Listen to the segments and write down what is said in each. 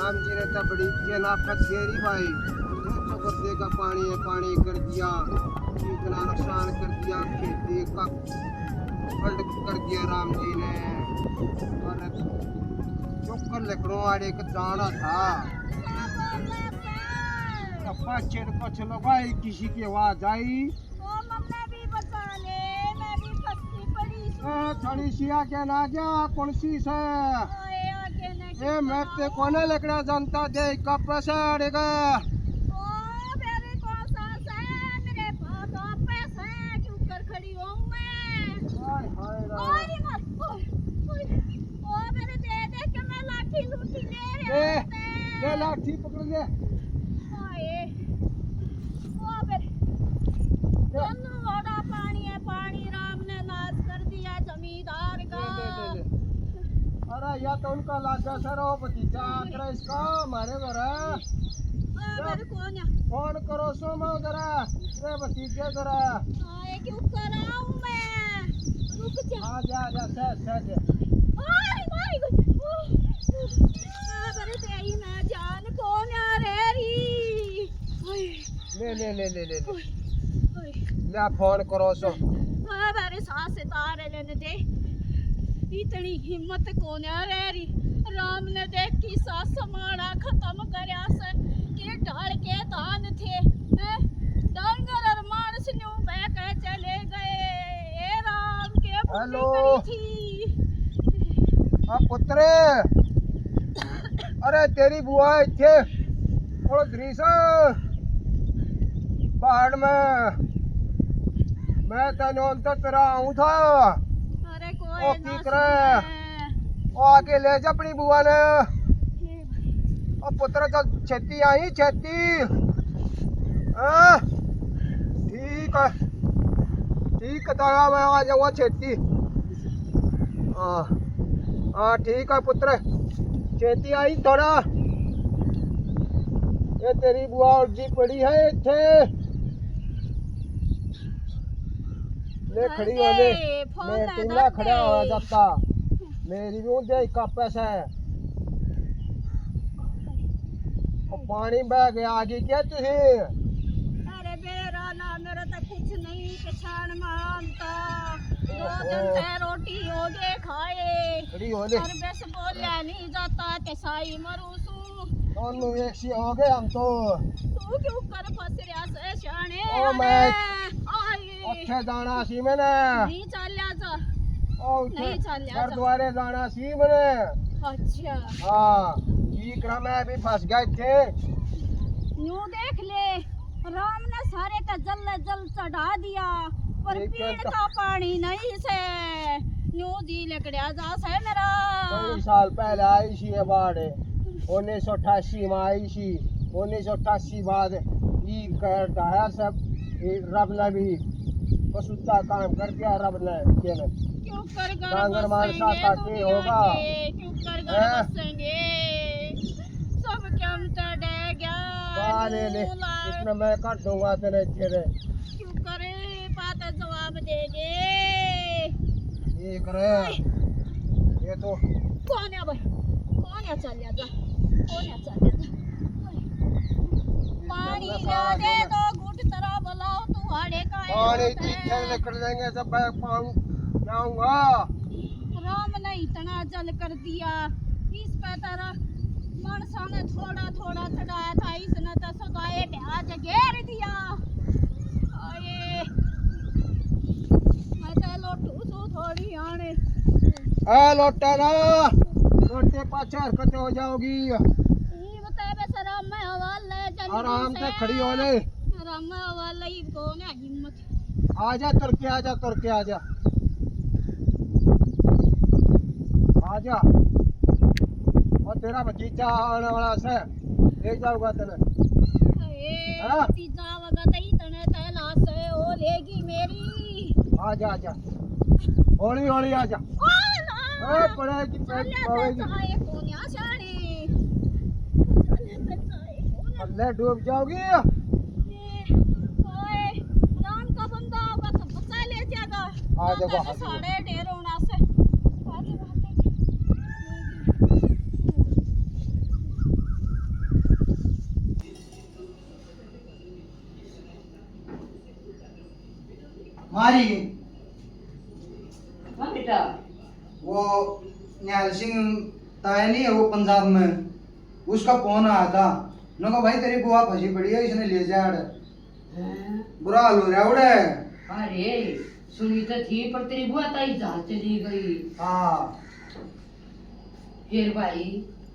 राम जी ने तो बड़ी नाफत शेरी भाई तो गर्दे का पानी कर दिया, इतना नुकसान कर दिया, खेती का फंड कर दिया राम जी ने। और चौकर लकड़ों वाले का दाना था पाँच कुछ लोग आई, किसी की आवाज आई थोड़ी सी आगे ना गया कौन सी से ये मैं ते कोने लकड़ा जनता दे कप से अड़ेगा ले लाठी पकड़ ले पानी राम ने नाश कर दिया जमींदार का। अरे या तो उनका लागा सर हो भतीजा तेरा इसका मारे जरा फोन करो सो मैं जरा रे भतीजे जरा क्यों कराऊं मैं, रुक जा। आजा सह अरे तेरी ना जान कौन आ रही। ले फोन करो सो मेरे सास तारे लेने दे, इतनी हिम्मत कौन आ रही। राम ने देख की सास माड़ा खत्म करया से के ढाल के धान थे डांगर और मानस न्यू बह के चले गए। ए राम के हेलो थी पुत्र अरे तेरी बुआ इथे थोड़ा दृश्य पहाड़ में मैं तेनो अंतर तेरा आऊं था। अरे ओ की करे ओ आके ले जा अपनी बुआ ने। ओ पुत्र चल छेती आई छेती ठीक है ताया मैं आ जाऊंगा छेती। हाँ ठीक है पुत्र छेती आई थोड़ा। ये तेरी बुआ उलझी पड़ी है इथे ले खड़ी वाले मैं तुमला खड़ा हो जाता मेरी भी उधे का पैसा है और पानी बह गया आगे क्या तुझे। अरे बेरा ना मेरा तो कुछ नहीं पहचान मानता, 2 दिन से रोटी हो गए खाए खड़ी हो ले और बस बोलिया नहीं जाता ते साई मरूसू दोनों एक सी हो गए हम तो। तू क्यों कर फंस रहा से शाने। ओ मैं आई अच्छे जाना सी मैंने नहीं चलिया जा नहीं चलिया जा गुरुद्वारे जाना सी मैंने। अच्छा हाँ ठीक रहा मैं भी फंस गए थे। न्यू देख ले राम ने सारे का जल चढ़ा दिया पर पीने का पानी नहीं से न्यू जी लकड़िया जा से मेरा। कई साल पहले आई सी ये बाढ़ 1988 में आई सी 1988 बाद ये करता है सब रब ने भी पशुता काम कर दिया रब ने क्यों कर डांगर मार साथ के होगा क्यों कर बसेंगे सब क्या डे गया ले इतना मैं काट दूंगा तेरे तेरे क्यों करे पाता जवाब दे दे ठीक रे ये तो कौन है भाई कौन है चल जा कौन है चल जा पानी ला दे तो घुट तरह बुलाओ तू हाड़े का पानी तीखे निकल जाएंगे सब बैग पाऊं जाऊंगा। राम ने इतना जल कर दिया इस पे तेरा मनसा ने थोड़ा थोड़ा चढ़ाया था इसने तो सगाए ब्याज घेर दिया। आए मैं तो लोटू सू थोड़ी आने लोटा ना लोटे पाछे हरकत हो जाओगी आराम से खड़ी हो ले। कौन है हिम्मत आजा तुर के आजा और तेरा भतीजा आने वाला से ले जाऊंगा तेने भतीजा वगैरह तने तैला से ओ लेगी मेरी। आजा हौली हौली आजा पड़ेगी पेट पड़ेगी ले डूब जाओगी। राम का बंदा होगा तो बचा ले जाएगा। आ जाओ साढ़े ढेर होना से मारी हाँ बेटा वो निहाल सिंह ताया नहीं है वो पंजाब में, उसका फोन आया था। मैं कहा भाई तेरी बुआ फंसी पड़ी है, इसने ले जा। बुरा हाल हो रहा उड़े। अरे सुनी तो थी पर तेरी बुआ ताई जहां चली गई। हाँ फिर भाई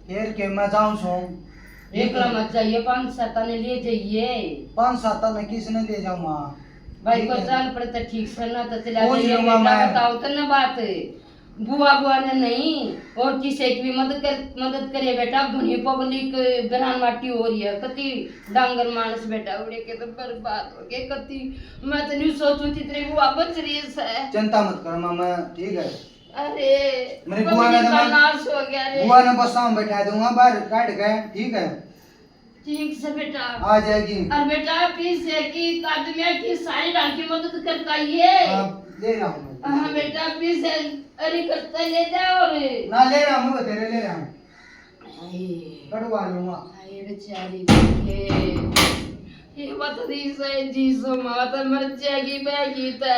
फिर के मैं जाऊं सो एकला मत जाइए, 5-7 ने ले जाइए। 5-7 में किसने ले जाऊं माँ? भाई को चाल पड़ता ठीक से ना तो चला पूछ जाइए। लूंगा बेटा मैं। बताओ तो ना बात, बुआ ने नहीं और किसी की भी मदद करे बेटा। दुनिया पब्लिक गरान माटी हो रही है, कति डांगर मानस बेटा उड़े के तो बर्बाद हो गए कति। मैं तो नहीं सोचू थी तेरी बुआ बच रही है। चिंता मत कर मामा, ठीक है। अरे मेरी बुआ ने पब्लिक तो का मैं नाश हो गया रे। बुआ ने बस शाम बैठा दूंगा बाहर काट के, ठीक है? ठीक से बेटा आ जाएगी। और बेटा प्लीज है कि आदमी की सारी डाल की मदद कर पाइए। ले रहा हूँ मैं। हाँ बेटा प्लीज अरे करता ले जाओ रे। ना ले रहा हूँ, तेरे ले रहा हूँ, हाय कटवा लूंगा। हाय बेचारी देखे ये बात नहीं सही जी सो माता मर जाएगी बैगी ता।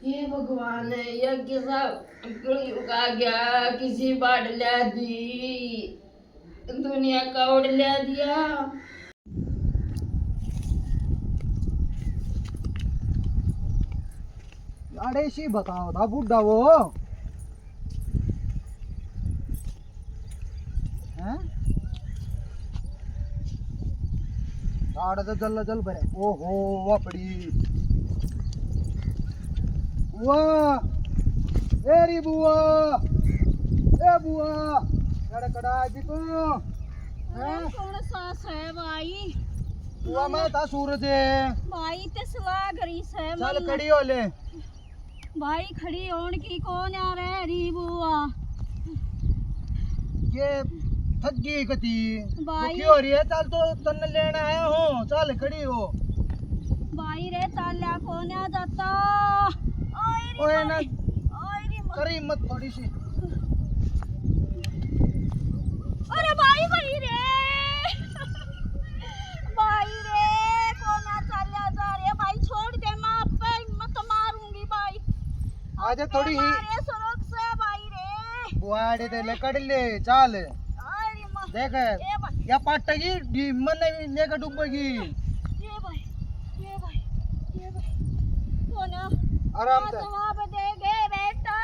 ये भगवान है ये किसा उगा गया किसी बाढ़ ला दी, दुनिया का उड़ ला दिया। अरे सी बताओ था बुढ़ा वो हैं? गाड़ तो जल जल भरे। ओहो वापड़ी बुआ, एरी बुआ, ए बुआ कड़ा जी को हैं? कौन सास है भाई? बुआ मैं था सूरज है। भाई ते सलाह करी से चल मन। खड़ी हो ले। भाई खड़ी होने की कौन आ रहा है री बुआ? ये थक गई कती भाई। दुखी हो रही है। चल तो तन्ने लेने आया हूँ, चल खड़ी हो। भाई रे चाल्या कौन आ जाता? ओए ना ओए री करी मत थोड़ी सी। अरे भाई भाई रे भाई रे कौन आ चाल्या जा रे? भाई छोड़ दे, मैं आप पे मत मारूंगी भाई। आजा थोड़ी ही मारे सड़क से भाई रे। बुआड़े दे ले कड़ ले चल। अरे माँ देख ए भाई या पाटेगी मन नहीं लेकर डूबेगी। ये भाई ये भाई ये भाई कौन आ? आराम से जवाब दे गे बेटा,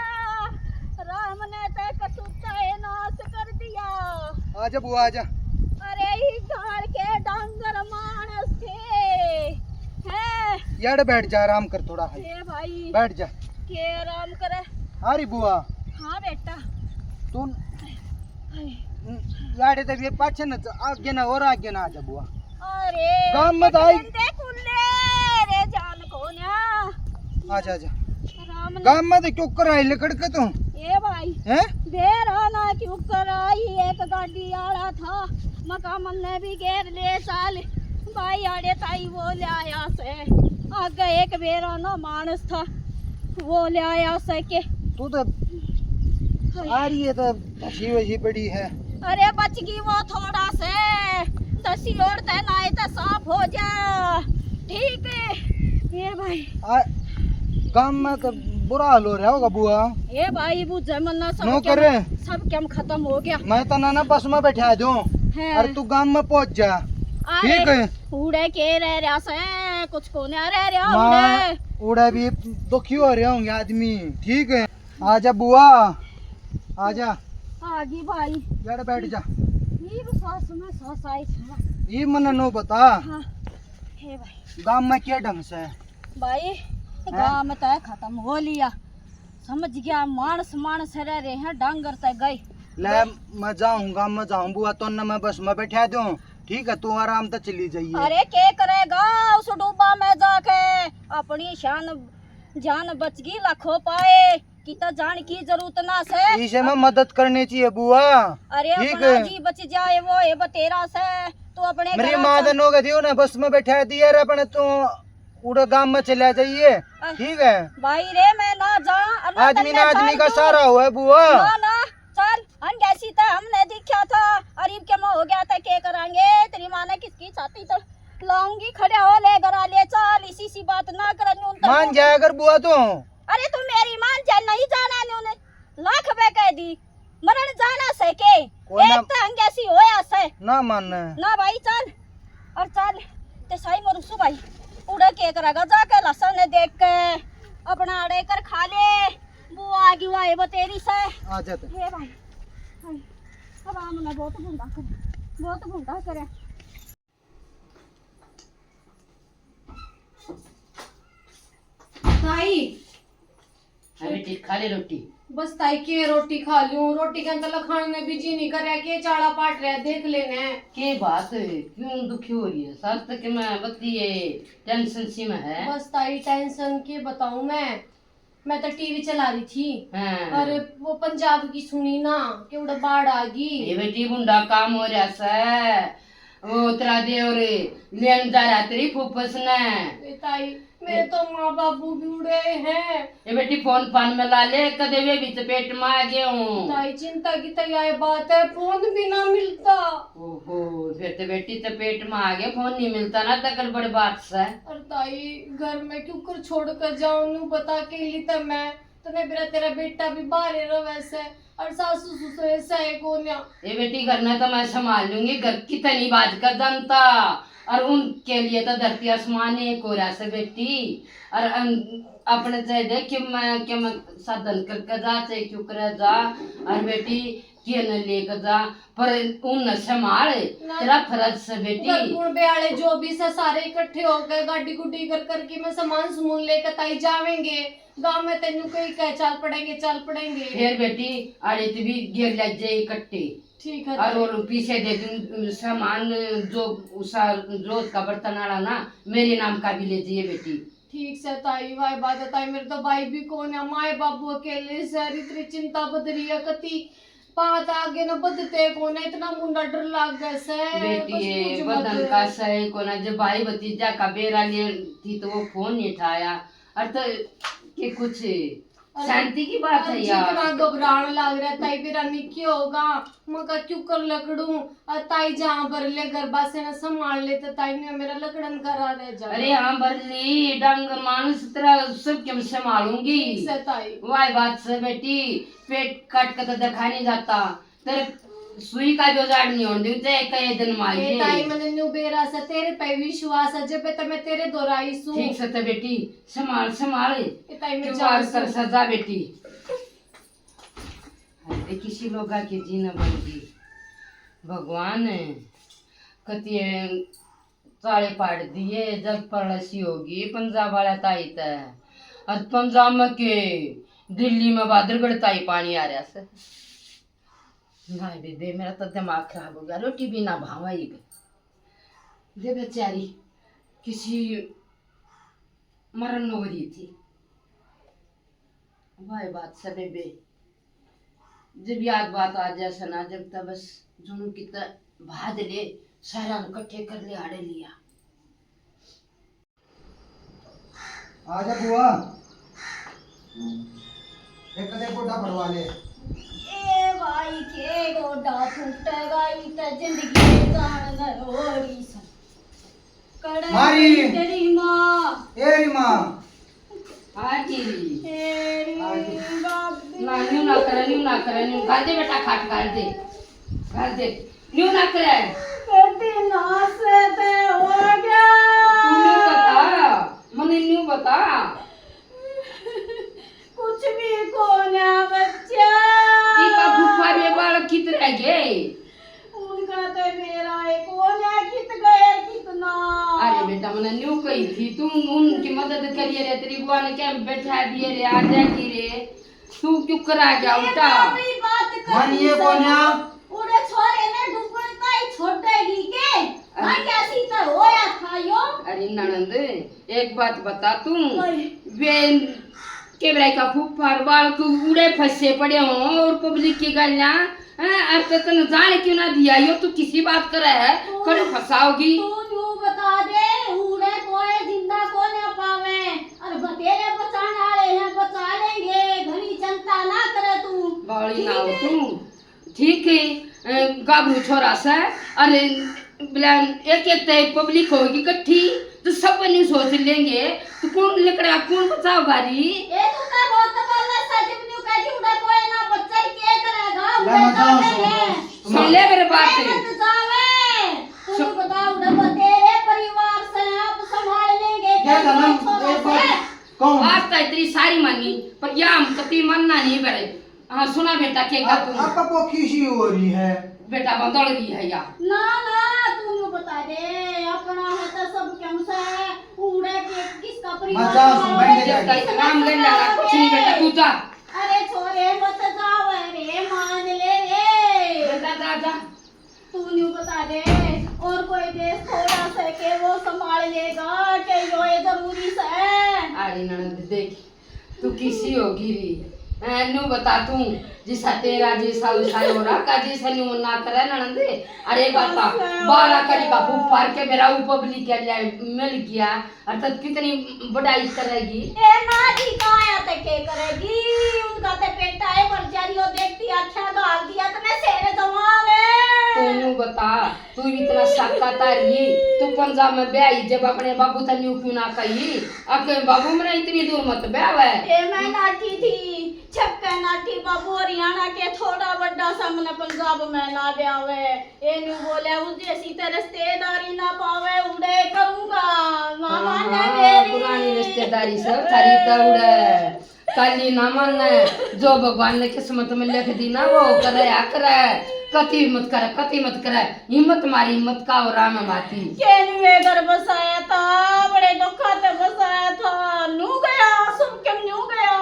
राम ने ते कसूता नाश कर दिया। आजा बुआ आजा। अरे ही गाड़ के डांगर मानस थे है। यार बैठ जा, आराम कर थोड़ा है। ये भाई बैठ जा। के आराम करे। अरे बुआ हाँ बेटा तू हाय। यार ते पाछे न आगे ना और आगे ना आजा बुआ। अरे गाम मत आई। कुल्ले रे जान कोन्या। आजा आजा। राम ने गाम में क्यों कर आई लकड़ के तू ये भाई हैं? देर आना क्यों कर आई? एक गाड़ी आ रहा था मका मन ने भी घेर ले साल भाई आड़े ताई वो ले आया से। आगे एक बेरा ना मानस था वो ले आया से के। तू तो आ रही है तो फंसी वसी पड़ी है। अरे बच गई वो थोड़ा से, दसी ओढ़ते ना तो साफ हो जा। ठीक है ये भाई गांव में तो बुरा हाल हो रहा होगा बुआ। ये भाई बुझे मन नो करे सब क्या खत्म हो गया मैं तो ना बस में बैठा दूं है। और तू गांव में पहुंच जा, ठीक है? उड़े के रह रहा से कुछ को नहीं रह रहा मैं उड़े। उड़े भी दुखी हो रहे होंगे आदमी, ठीक है? आजा बुआ आजा। आगी भाई जड़ बैठ जा। ये सास में सास आई था। ये मन नो बता हाँ हे भाई गांव में क्या ढंग से है? भाई गाँव में तो खत्म हो लिया, समझ गया। मानस मानस रह रहे हैं, डांगर से गए। ले मैं जाऊँ गांव में जाऊँ बुआ, तो न मैं बस में बैठा दूं, ठीक है? तू आराम से चली जाइए। अरे क्या करेगा उस डूबा में जाके? अपनी जान बच गई लाखों पाए की तो जान की जरूरत ना से। इसे में मदद करनी चाहिए बुआ। अरे ठीक अपना है। जी बच जाए वो ये बतेरा से तो अपने मेरी घरा माँ से- हो गई थी बस में बैठा दिया रे अपने, तू उड़े गांव में चला जाइए, ठीक है? भाई रे मैं ना जा आदमी ना आदमी का सहारा हुआ है बुआ। ना ना चल हम कैसी था हमने दिखा था अरीब के मुंह हो गया था क्या करांगे? तेरी माँ ने किसकी छाती तो लाऊंगी खड़े हो ले घर ले चल, इसी सी बात ना कर मान जाया कर बुआ तो अरे तू मेरी मान जा, नहीं जाना ने उन्हें लाख रुपए कह दी, मरण जाना से के कोई ना- एक तो अंगेसी होया से ना मानना ना भाई चल, और चल ते साई मरुसु भाई उड़े के करेगा जाके लसन ने देख के अपना अड़े कर खा ले, बुआ आगी वाए वो तेरी से आ जाते हे भाई हाय, अब हमने बहुत गुंडा करे। ताई अभी ठीक खा ले रोटी। बस ताई के रोटी खा लूं, रोटी के अंदर खाने भी जी नहीं कर रहा, के चाड़ा पाट रहा देख लेने। के बात है, क्यों दुखी हो रही है? सास तक मैं बत्ती टेंशन सी में है। बस ताई टेंशन के बताऊं मैं तो टीवी चला रही थी हाँ। और वो पंजाब की सुनी ना कि उड़ा बाढ़ आ गई। ये बेटी बुंडा काम हो रहा है, वो तेरा दे और लेन जा रहा तेरी फूफस ने। ए ताई मेरे तो माँ बाबू भी उड़े हैं। ये बेटी फोन फान में ला ले, कदे वे भी चपेट में आ गए हूँ। ताई चिंता की तो यह बात है, फोन भी ना मिलता। ओहो, फिर तो बेटी चपेट में आ गए, फोन नहीं मिलता ना तो बड़ी बात से। और ताई घर में क्यों कर छोड़ कर जाऊं, नू बता के ली तो मैं तने मेरा तेरा बेटा भी बाहर रहो वैसे, और सासू ससुर ऐसा है कोन्या। ये बेटी घर में तो मैं संभाल लूंगी, घर की तनी बाज कर जनता, और उनके लिए तो धरती आसमान एक हो रहा से बेटी। और अपने चाहे देख कि मैं साधन करके जा चाहे क्यों करे जा, और बेटी के न लेकर जा, पर उन संभाल तेरा फर्ज से बेटी। गुण बेआले जो भी से सारे इकट्ठे हो गए, गाड़ी गुड्डी कर करके मैं सामान समून लेकर ताई जावेंगे गांव में, तेनू कहीं कह चल पड़ेंगे। फिर बेटी आड़े तो भी गिर लग जाए इकट्ठे, ठीक है और वो पीछे दे दूं सामान जो उसा रोज का बर्तन आड़ा ना मेरे नाम का भी ले जाइए बेटी। ठीक से ताई, वाई बात है ताई, मेरे तो भाई भी कौन है, माए बाबू अकेले से इतनी चिंता बद रही है, कति पात आगे न बदते कौन है, इतना मुंडा डर लाग गया से बेटी ये बदन का सही कोना, जब भाई भतीजा का बेरा ले थी तो वो फोन नहीं उठाया, और तो के कुछ शांति की बात है यार। जितना घबराने लग रहा है ताई, मेरा निकी होगा मका क्यों कर लकड़ू, और ताई जहाँ भर ले गरबा से न संभाल ले तो ताई ने मेरा लकड़न करा रह जा। अरे हाँ बरली डांगर मानुस तरह सब क्यों संभालूंगी। ठीक से ताई, वाह बात से बेटी, पेट काट कर तो देखा नहीं जाता, तेरे सुई का जो जाड़ नहीं होने चाहे कई दिन माई ए ताई मैंने न्यू बेरा से तेरे पे विश्वास है, जब तो मैं तेरे दोराई सू। ठीक से तो बेटी संभाल ए ताई मैं क्यों जा बात कर सजा बेटी। अरे किसी लोग के जी न बनती, भगवान कति ताले पाड़ दिए, जब पड़सी होगी पंजाब वाला ताई था, और पंजाब में के दिल्ली में बादरगढ़ ताई पानी आ रहा से। भाई बेबे मेरा तो दिमाग खराब हो गया, रोटी भी ना भावाई दे बेचारी किसी मरण हो रही थी। भाई बात से बेबे जब याद बात आ जाए सना, जब तक बस जुनू की भाद ले सारा इकट्ठे कर ले आड़े लिया। आजा बुआ, एक कदे गोटा भरवा ले। ए भाई के गोडा फूटेगा इते जिंदगी जान नरोड़ी सा कड़े मारी। तेरी माँ ए री माँ, हाँ जी तेरी आगे। बाबी ना न्यू ना करे घर दे बेटा, खाट घर दे न्यू ना करे। कति नास ते हो गया तू न्यू बता, मने न्यू बता। कुछ भी कौन है बच्चा, का फुफा रे बाल कित रह गए, उनका तो मेरा एक कौन है कित गए कितना। अरे बेटा मैंने न्यू कही थी तू उनकी मदद करिए रे, तेरी बुआ ने क्या बैठा दिए रे, आ जा की रे, तू क्यों करा गया उल्टा। बड़ी बात कर मानिए कोन्या, उड़े छोरे ने डुबता ही छोड़ देगी के हां कैसी तो होया था यो। अरे ननंद एक बात बता, तू ओए, वे केवरा का फुफार बाल को उड़े फंसे पड़े हो और पब्लिक की गालियां, अब तो तने जाने क्यों ना दिया, यो तू किसी बात कर रहा है, करे फंसाओगी। तू न्यू बता दे उड़े कोई जिंदा को न पावे, और बतेरे बचाने वाले हैं बचा लेंगे, घनी चिंता ना करे तू। बावली ना हो तू, ठीक है गाबरू छोरा सा, अरे एक एक पब्लिक होगी इकट्ठी तो सब नहीं सोच लेंगे तो कौन लिकड़ा कौन बचाओ बारी ए तू का बहुत बोलना सच में न्यू कह उड़ा कोई ना बच्चा के करेगा ले मचाओ सुन ले मेरे बात मत जावे तू बता उड़ा तेरे परिवार से आप संभाल लेंगे क्या करना एक बार कौन आज तो इतनी सारी मानी पर या हम कभी मानना नहीं बड़े हाँ सुना बेटा के का तू आपका पोखी सी हो रही है बेटा बंदौड़ रही है या ना ना तू न्यू बता दे अपना है तो सब क्यों से उड़े के किसका परिवार मचाओ सुन जब का काम कर लगा कुछ नहीं बेटा तू जा अरे छोरे मत जाओ रे मान ले रे बेटा जा जा तू न्यू बता दे और कोई देश थोड़ा सा के वो संभाल लेगा कि यो ये जरूरी से अरे ननद देख तू किसी होगी री नु बता तू जिसा तेरा जैसा उसाय हो रहा का जैसा नु ना करे ननद अरे बता 12 करी का फूफार के मेरा पब्लिक के लिए मिल गया अर्थात कितनी बड़ाई करेगी ए ना जी काया तक के करेगी उनका ते पेटा है पर जारियो देखती अच्छा गाल दिया तने शेर जवान है तू नु बता तू इतना सख्ता तारी तू पंजाब में ब्याही जब अपने बाबू तन्यू क्यों ना कही अके बाबू मेरा इतनी दूर मत ब्याह है ए मैं नाठी थी छक्का नाठी बाबू हरियाणा के थोड़ा बड़ा सामने पंजाब में ना ब्यावे ए न्यू बोले उस जैसी तरह रिश्तेदारी ना पावे उड़े करूंगा मामा ने मेरी पुरानी रिश्तेदारी सब थारी तौड़ काली ना मन जो भगवान ने किस्मत में लिख दी ना वो करे आ करे कति मत करे हिम्मत मारी हिम्मत का और राम माती के न्यू घर बसाया था बड़े दुखा ते बसाया था नू गया सब क्यों न्यू गया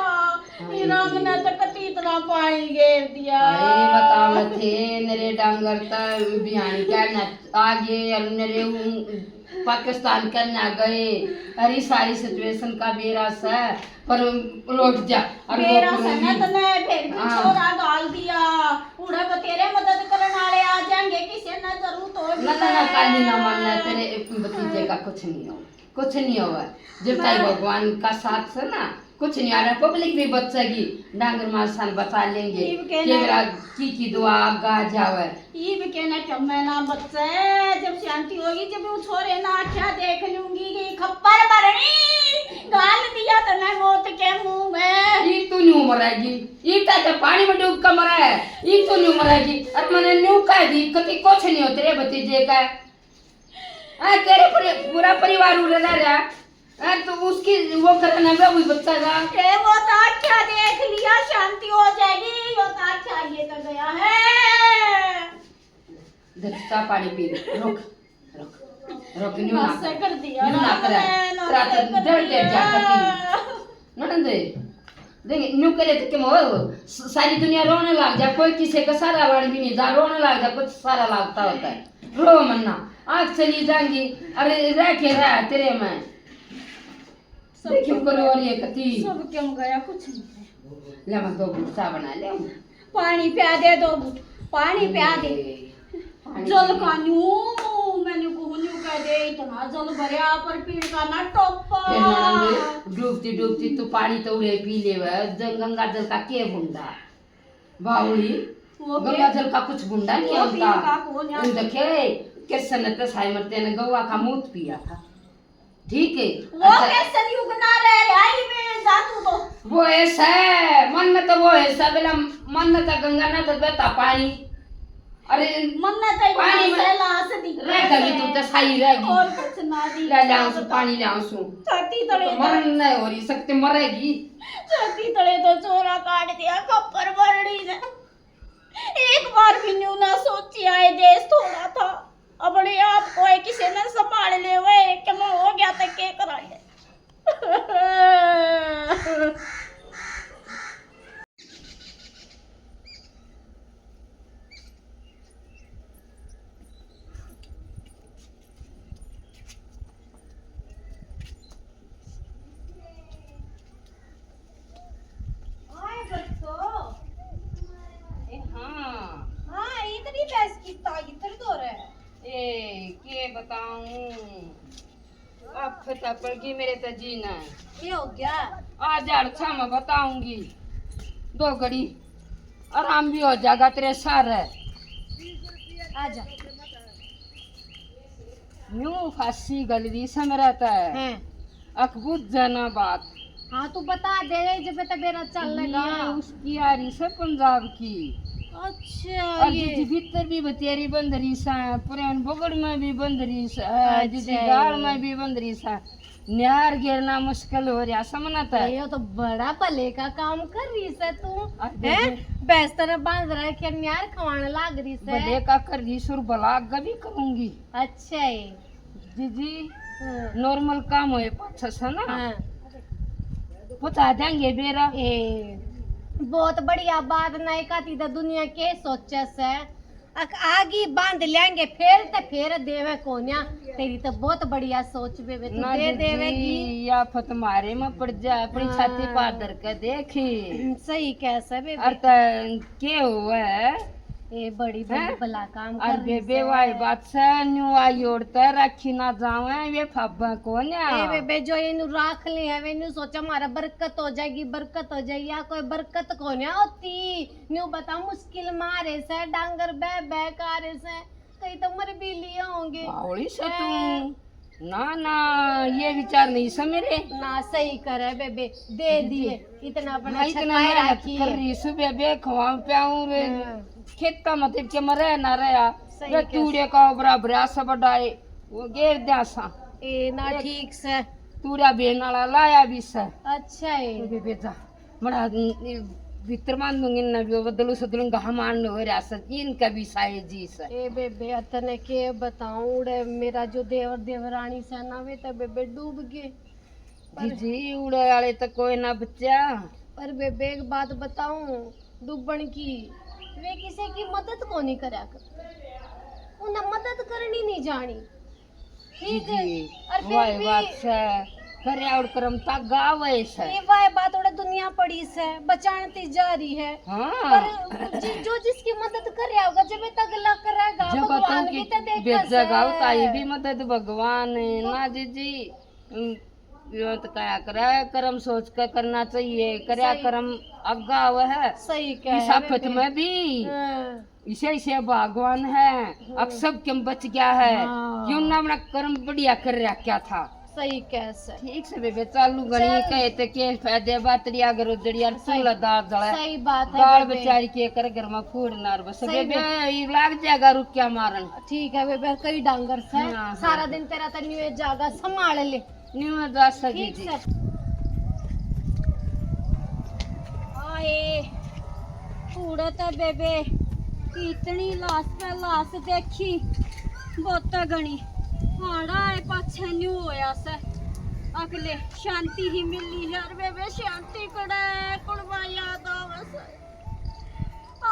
राम ने तो कति इतना पानी घेर दिया अरे बताओ थे मेरे डांगर ता बिहानी का न आगे और मेरे पाकिस्तान करना गए अरे सारी सिचुएशन का बेरा सा पर लौट जा और मेरा सना तने फिर भी छोरा डाल दिया उड़ा को तेरे मदद करने वाले आ जाएंगे किसी ने जरूर तो ना काली ना मानना तेरे भतीजे का कुछ नहीं होगा जब तक भगवान का साथ से ना कुछ नहीं आ रहा पब्लिक भी बचेगी डांगर मासान बचा लेंगे कि मेरा की दुआ गा जावे ये भी कहना कम मैं ना बच्चे जब शांति होगी जब वो छोरे ना क्या देख लूंगी कि खप्पर भरनी गाल दिया तो मैं मौत के मुंह में ये तो नहीं मरेगी ये तो पानी में डूब कर मरा है ये तो नहीं मरेगी और मैंने न्यू कह दी कति कुछ नहीं हो तेरे भतीजे का तेरे पूरा परिवार उड़ रहा तो उसकी वो करना है वही बच्चा का के वो तो क्या देख लिया शांति हो जाएगी वो तो क्या ये तो गया है देखता पानी पी रोक न्यू ना नासे कर दिया न्यू ना करे रात डर जा कती ननदे देख न्यू करे तो क्या हो सारी दुनिया रोने लग जा कोई किसी का सारा वाण भी नहीं जा रोने लग जा कुछ सारा लगता होता है रो मन्ना आग चली जाएंगी अरे रह के रह तेरे में देखियो करो और ये कती सब क्यों गया कुछ नहीं ले मैं 2 घूंट चा बना ले पानी पिया दे 2 घूंट पानी पिया दे जल का न्यू मैंने को न्यू कह दे इतना जल भरया पर पीड़ का ना टोपा डूबती तू पानी तो उड़े पी ले गंगा जल का के बुंदा बावली गंगा जल का कुछ बुंदा नहीं होता देखे किसन तो साई मरते ने गौवा का मूत पिया था ठीक है वो कैसे युग ना रहे आई में जातू तो वो ऐसा है मन में तो वो ऐसा बेला मन में तो गंगा ना तो बता पानी अरे मन ना चाहिए पानी में लाश दी रह गई तू तो सही रहेगी और कुछ ना दी ले आऊं पानी ले आऊं छाती तले मर नहीं हो रही सकते मरेगी छाती तले तो चोरा काट दिया कपर बरड़ी ने एक बार भी न्यू ना सोची आए देश थोड़ा था अपने आप को किसी ने संभाल ले वे कि मैं हो गया तो क्या कराए हाँ इतनी पैस की इधर तो रहे के बताऊं अब फटा पड़गी मेरे तो जीना ये हो गया आज अच्छा मैं बताऊंगी 2 घड़ी आराम भी हो जाएगा तेरे सार है आजा न्यू फांसी गलरी समरता है हैं अकबूत जाना बात हाँ तू बता दे जब तक मेरा चलेगा ये उसकी आ रही से पंजाब की अच्छा और ये दीदी भीतर भी बतेरी बंद रही सा पुरान बगड़ में भी बंद रही सा अच्छा दीदी गाड़ में भी बंद रही सा न्यार गिरना मुश्किल हो रहा समझता है ये तो बड़ा भले का काम कर रही है तू अरे हैं बेस तरह बांध रहा है कि न्यार खवाने लाग रही है बड़े का कर रही सुर बलाग भी करूंगी अच्छा है दीदी हाँ, नॉर्मल काम होए पाछा सा ना हाँ। बता देंगे बेरा ए बहुत बढ़िया बात नहीं कहती तो दुनिया के सोचे से आगे बांध लेंगे फिर देवे कोन्या तेरी तो बहुत बढ़िया सोच बे तू ना दे दीदी देवेगी या फत मारे में पड़ जा अपनी हाँ। छाती पादर के देखी सही कैसे बे और त के हुआ है ये बड़ी हैं? भला काम और कर रही बेबे वाई बात से न्यू आई ओढ़ते रखी ना जावे वे फब्बा को ए बेबे जो इनु राख ले है वे नु सोचा हमारा बरकत हो जाएगी या कोई बरकत को नहीं होती न्यू बता मुश्किल मारे से डांगर बे कारे से कहीं तो मर भी लिए होंगे बावली से तू ना ये विचार नहीं सा मेरे ना सही करे बेबे दे दिए इतना अपना भाई इतना छकाए मेहनत रखी कर रही सुबह बे खवा प्याऊं रे खेत का मतलब के मरे ना रहा सही वे कह- तूड़े का बराबर आसा बढ़ाए वो गेर द्या सा ए ना ठीक से तूड़ा बेनाला लाया भी सा अच्छा है बेबे जा बड़ा भीतर मान दूंगी ना भी बदलू सदलू गहमान हो रहा सा इनका भी साए जी सा ए बेबे अतने के बताऊं उड़े मेरा जो देवर देवरानी से ना वे तो बेबे डूब गए जी उड़े वाले तो कोई ना बच्चा पर बेबे एक बात बताऊं डूबन की वे किसी की मदद को नहीं करा कर उन्हें मदद करनी नहीं जानी ठीक है जी और वाई फिर बात भी से करे और करम ता गावे से ये वाय बात उड़े दुनिया पड़ी से बचाती जा रही है हाँ पर जो जिसकी मदद कर रहा होगा जब तक अल्लाह करेगा जब भगवान बताऊं भी कि तो देखा बेजगा होता ये भी मदद भगवान है ना जी यो तो क्या करे कर्म सोच कर करना चाहिए करया सही। कर्म अग्गा हुआ है सही कह इस आफत में भी हाँ, इसे भगवान है अब सब क्यों बच गया है हाँ। क्यों ना अपना कर्म बढ़िया कर रहा क्या था सही कैसे ठीक से बेबे चालू गणी चल। कहे तो के फायदे बातड़ी अगर उजड़ी और सही। चूल्हा दाल जला सही बात है दाल बेबे। बेचारी के कर घर में फूड नार बस सही बेबे ये लाग जाएगा रुक क्या मारन ठीक है बेबे कई डांगर से हाँ, सारा दिन तेरा तो न्यू जागा संभाल ले नहीं मैं जा सकी ठीक जी से आए उड़त बेबे इतनी लाश पे लाश देखी बहुत गणी हाड़ा है पाछे न्यू होया से अगले शांति ही मिली यार बेबे शांति कड़े कुड़वा याद आवस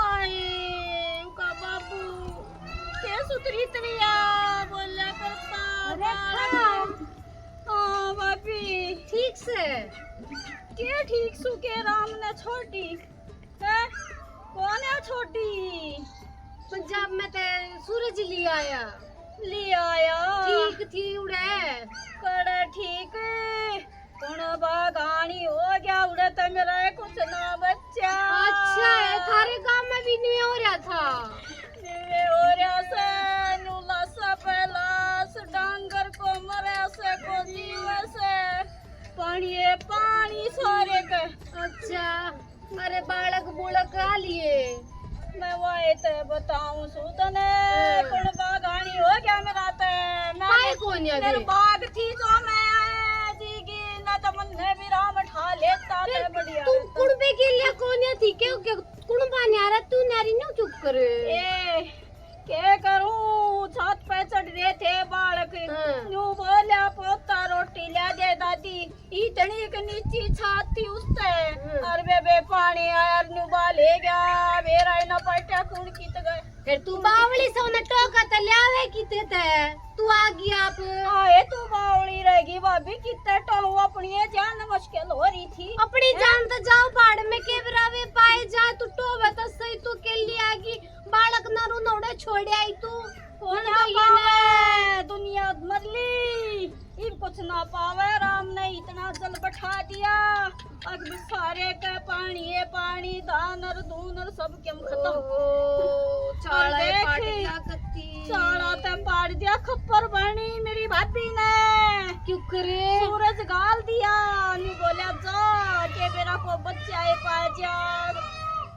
आए उका बाबू के सुतरी तरिया बोला करता अरे हाँ। हाँ भाभी ठीक से के ठीक सुके राम ने छोटी है कौन है छोटी पंजाब में ते सूरज लिया आया ले आया ठीक थी उड़े कड़े ठीक कौन बागानी हो गया उड़े तो मेरा कुछ ना बच्चा अच्छा है थारे गांव में भी नहीं हो रहा था निवे हो रहा से नुला सा पलास डांगर को मरे से को जीवे से पानी सारे के अच्छा अरे बालक बुलक आ लिए मैं वाए ते बताऊं सुतने कौन बागानी हो गया मेरा ते पाए कौन है मेरे अभी? बाग थी तो मैं जीगी ना तो मन ने भी राम ठा लेता ते बढ़िया तू कुड़बे के लिए कौन थी के कुड़बा नहीं आ रहा तू नारी ना चुप कर ए क्या करूं छत पे चढ़ रहे थे बालक हाँ। न्यू बोलिया पोता रोटी ला दे दादी इतनी एक नीची छत थी उससे और बेबे पानी आया न्यू बाले गया मेरा ना पटा कौन कित गए फिर तू बावली से उन्हें टोका तो लियावे किते थे तू आ गया आप आए तू बावली रहेगी भाभी कितने टो अपनी जान मुश्किल हो रही थी अपनी जान तो जाओ बाड़ में के बरावे पाए जा तू टोवे तो सही तू के लिए आगी बालक नारू नौड़े छोड़े आई तू कौन पावे दुनिया मरली इन कुछ ना पावे राम ने इतना जल बैठा दिया अब सारे के पानी धान और दून और सब के खत्म चाला देख, पाटिया कत्ती सारा ते पाट पाड़ दिया खप्पर बनी मेरी भाभी ने। क्यों करे? सूरज गाल दिया नी बोला जा के मेरा को बच्चा है पा जा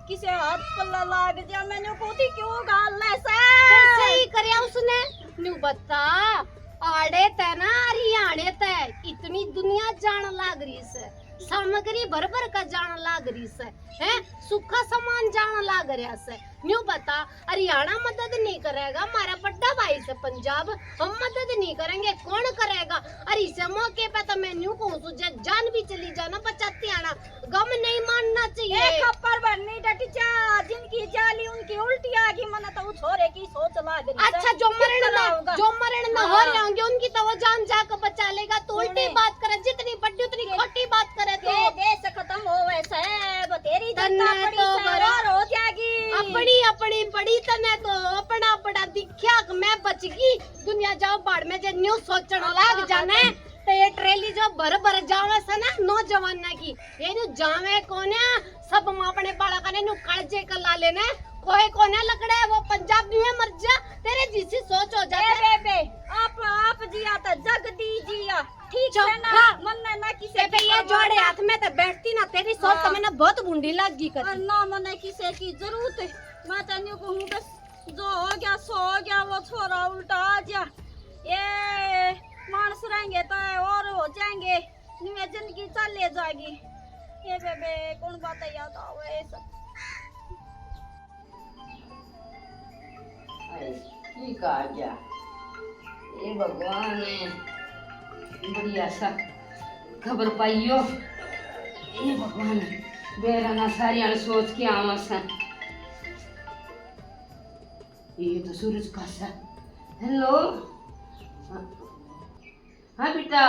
किसे हाथ पल्ला लाग जा। मैंने कोती क्यों गाल ले से सही करया उसने। न्यू बता आड़े ते ना हरियाणे ते इतनी दुनिया जान लाग रही से, सामग्री भर भर का जान लाग रही से, हैं सूखा सामान जान लाग रहा से। न्यू बता हरियाणा मदद नहीं करेगा, हमारा बड़ा भाई से पंजाब, हम मदद नहीं करेंगे कौन करेगा? अरे इस मौके पे तो मैं न्यू कहूँ जान भी चली जाना बचाती आना, गम नहीं मानना चाहिए। खप्पर बननी डटी जा जिनकी जाली उनकी उल्टी आ गई मन तो छोरे की सोच लाग रही। अच्छा जो मरण न हो रहे होंगे उनकी तो वो जान जाकर बचा लेगा। तो उल्टी बात करे, जितनी बड़ी उतनी खोटी बात करे तो देश खत्म हो वैसे तेरी जनता तन्ने बड़ी तो सरदार हो जाएगी। अपनी अपनी बड़ी तने तो अपना बड़ा दिखा मैं बच गई दुनिया जाओ बाढ़ में जे न्यू सोचने लाग जाने तो ये ट्रेली जो भर भर जावे से ना नौजवान की ये नु जावे कोने सब मां अपने बालका ने नु कालजे कर ला लेने कोई कोने लकड़े वो पंजाब न्यू मर जा तेरे जिसी सोच हो जाए। बे आप जिया तो जग दी जिया ठीक है ना मन ना किसे पे ये जोड़े हाथ में तो बैठती ना तेरी सोच तो मैंने बहुत बुंडी लग गई कर ना मन किसे की जरूरत है। मैं तेन्यू कहूँ बस जो हो गया सो हो गया वो छोरा उल्टा आ जा ये मानस रहेंगे तो और हो जाएंगे निवे जिंदगी चले जाएगी। ये बेबे कौन बात याद आवे सब ठीक आ गया ये भगवान ने बढ़िया सा खबर पाइयो। ये भगवान बेरा ना सारी सोच के आवा सा। ये तो सूरज का सा। हेलो हाँ बेटा,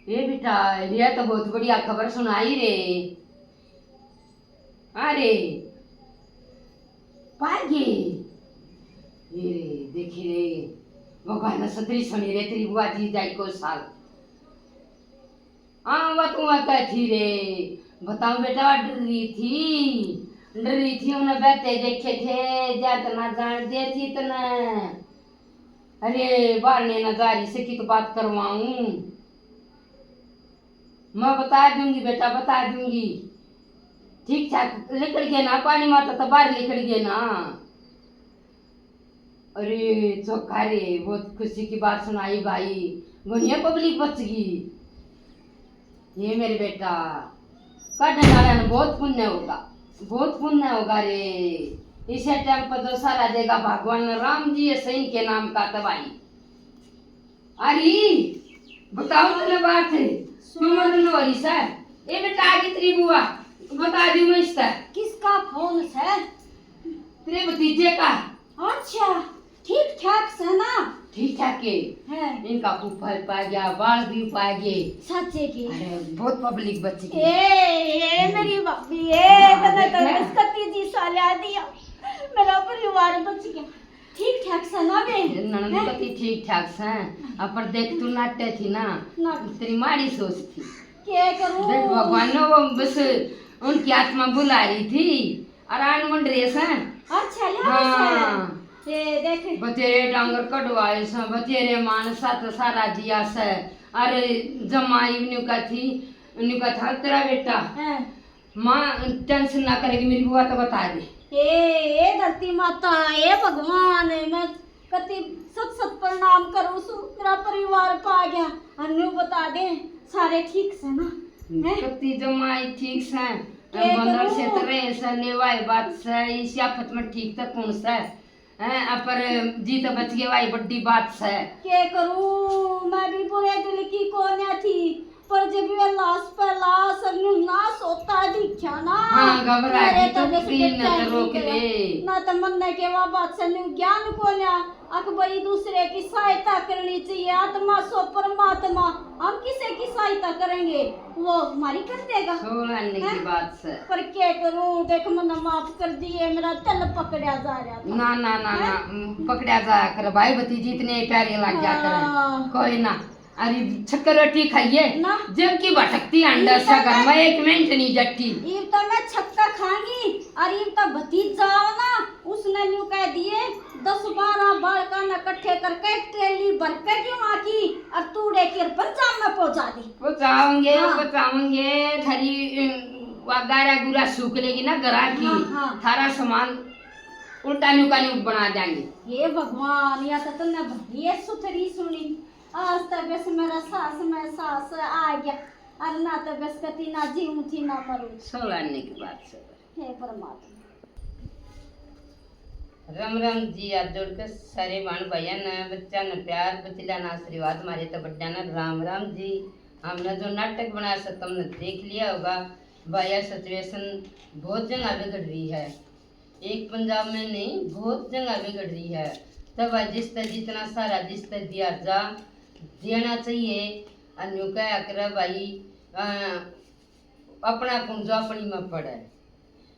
ये बेटा रिया तो बहुत बढ़िया खबर सुनाई रे। अरे पागे ये रे देखी रे भगवान सतरी सुनी रे तेरी बुआ जी जाई को साल। हाँ वो तुम थी रे बताऊं बेटा डर रही थी उन्हें बैठे देखे थे जात ना जान दे थी तना। अरे बारने ना जा रही से की तो बात करवाऊं मैं बता दूंगी बेटा बता दूंगी। ठीक ठाक निकल गए ना पानी माता तो बाहर निकल गए ना। अरे चौखा रे बहुत खुशी की बात सुनाई भाई गुनिया पब्लिक बच गई। ये मेरे बेटा काटने वाला बहुत पुण्य होगा रे। इसे टाइम पर जो सारा देगा भगवान राम जी सैन के नाम का तबाही। अरे बताओ तुमने बात है क्यों मरने वाली सर? ये बेटा आगे तेरी बुआ बता दी मैं इसका किसका फोन है? तेरे भतीजे का। अच्छा ठीक ठाक से ना? ठीक ठाक के है इनका फूफल पा गया बाल भी पा गए सच्चे की। अरे बहुत पब्लिक बच गई। ए मेरी भाभी ए तने तो बिस्कती जी साले दिया मेरा परिवार बच गया। ठीक ठाक से ना बे ननद पति ठीक ठाक से अब पर देख तू नाट्य थी ना तेरी माड़ी सोच थी। क्या करूं देख भगवान ने वो बस उनकी आत्मा बुला रही थी और आन मुंड रहे से। अच्छा ले हाँ ये देख बतेरे डांगर कटवाए से बतेरे मानसा तो सारा दिया से। अरे जमाई न्यू का था तेरा बेटा माँ टेंशन ना करेगी मेरी बुआ तो बता दे। ए धरती माता ए भगवान मैं कति सत प्रणाम करूं सु मेरा परिवार पा गया। अन्यू बता दे सारे ठीक से ना? कति जमाई ठीक से बंदर से तरह से लेवाई बात से इस आफत में ठीक तक कौन सा है पर जी तो बच गए भाई बड़ी बात से। क्या करूं मैं भी बुरे दिल की कोन्या थी पर जब ये लाश पे लाश ना सोता दिखा ना हाँ घबरा गई तो प्लीज न तो रोक ले ना तो मन ने के बात से ज्ञान कोन्या अक भाई दूसरे की सहायता करनी चाहिए। आत्मा सो परमात्मा हम किसे की सहायता करेंगे वो हमारी कर देगा छोड़ने की बात से। पर क्या करूं देख मन माफ कर दिए मेरा दिल पकड़ा जा रहा था। ना ना ना ना पकड़ा जा कर भाई भतीजी इतने प्यारे लग जा कर कोई ना। अरे छक्कर रोटी खाइए ना जब की भटकती अंडा सा घर में एक मिनट नहीं जट्टी। ये तो मैं छक्का खांगी और ये तो भतीज जाओ ना उसने न्यू कह दिए 10-12 बालका ने इकट्ठे करके एक ट्रेली भर के क्यों आकी और तूड़े के पंजाब में पहुंचा दी। पहुंचाओगे हाँ। पहुंचाओगे थारी गारा गुरा सूख लेगी ना ग्राहक की। हाँ, हाँ। थारा सामान उल्टा नुकानी बना देंगे। ये भगवान या तो तुमने ये सुथरी सुनी आज तक बस मेरा सास में सास आ गया और ना तो बस कती ना जीऊं थी ना मरूं। सोलाने की बात से हे परमात्मा। राम राम जी हाथ जोड़कर सारे बाण भैया न बच्चा न प्यार बतिला न आशीर्वाद मारे तो बड्डा न राम राम जी। हमने जो नाटक बनाया सब तुमने देख लिया होगा। भैया सिचुएशन बहुत जगह बिगड़ रही है, एक पंजाब में नहीं बहुत जगह बिगड़ रही है। तब जिस तरह जितना सारा जिस तरह दिया जा देना चाहिए अन्यों का अकर भाई अपना कुंजो अपनी में पड़े।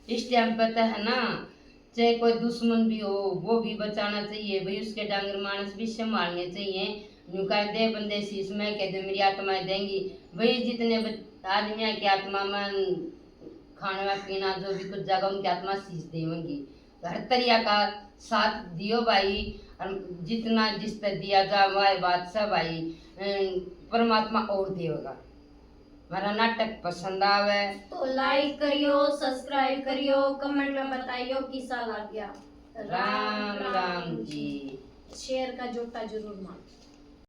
इस टाइम पे तो है ना, चाहे कोई दुश्मन भी हो वो भी बचाना चाहिए भाई, उसके डांगर मानस भी संभालने चाहिए। यूँ कह दे बंदे शीश में कह दे मेरी आत्माएं देंगी भाई, जितने आदमियों की आत्मा में खाना पीना जो भी कुछ जगह उनकी आत्मा शीश देंगी। हर तरिया का साथ दियो भाई, और जितना जिस तरह दिया जा वह बादशाह भाई परमात्मा और देगा। हमारा नाटक पसंद आवे तो लाइक करियो, सब्सक्राइब करियो, कमेंट में बताइयो किसा लग गया। राम राम जी। शेयर का जोटा जरूर मार।